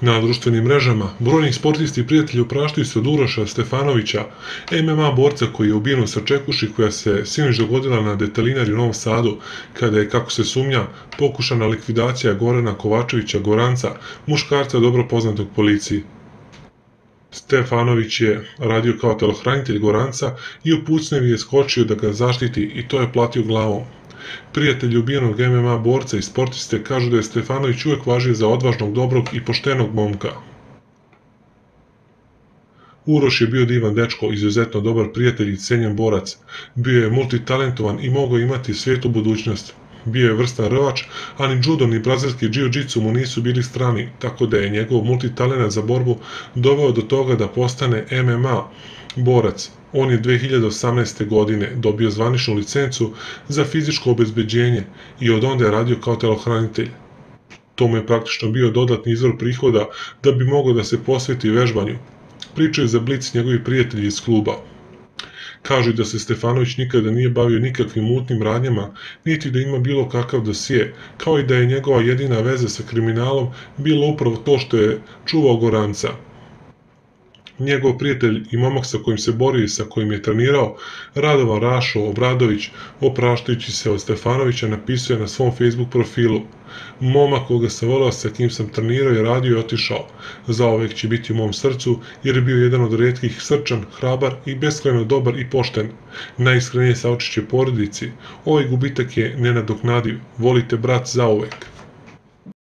Na društvenim mrežama brojni sportisti i prijatelji opraštaju se od Uroša Stefanovića, MMA borca koji je ubijen u Sačekuši, koja se sinoć dogodila na Detalinari u Novom Sadu, kada je, kako se sumnja, pokušana likvidacija Gorana Kovačevića Goranca, muškarca dobro poznatog policiji. Stefanović je radio kao telohranitelj Goranca i u pucnjevi je skočio da ga zaštiti i to je platio glavom. Prijatelji ubijenog MMA borca i sportiste kažu da je Stefanović uvek važio za odvažnog, dobrog i poštenog momka. Uroš je bio divan dečko, izuzetno dobar prijatelj i cenjen borac. Bio je multitalentovan i mogao imati svijetlu budućnost. Bio je vrstan rvač, a ni judo ni brazilski jiu-jitsu mu nisu bili strani, tako da je njegov multitalenat za borbu doveo do toga da postane MMA borac. On je 2018. godine dobio zvaničnu licencu za fizičko obezbeđenje i od onda je radio kao telohranitelj. To mu je praktično bio dodatni izvor prihoda da bi mogao da se posveti vežbanju. Pričaju za Blic njegovi prijatelji iz kluba. Kažu da se Stefanović nikada nije bavio nikakvim mutnim radnjama, niti da ima bilo kakav dosije, kao i da je njegova jedina veza sa kriminalom bila upravo to što je čuvao Goranca. Njegov prijatelj i momak sa kojim se borio i sa kojim je trenirao, Radovan Rašo Obradović, opraštajući se od Stefanovića, napisao je na svom Facebook profilu: "Momak koga sam voleo, sa kim sam trenirao i radio i otišao. Zaovek će biti u mom srcu, jer je bio jedan od retkih, srčan, hrabar i beskrajno dobar i pošten. Najiskrenije saučešće porodici. Ovaj gubitak je nenadoknadiv. Volite brat zaovek."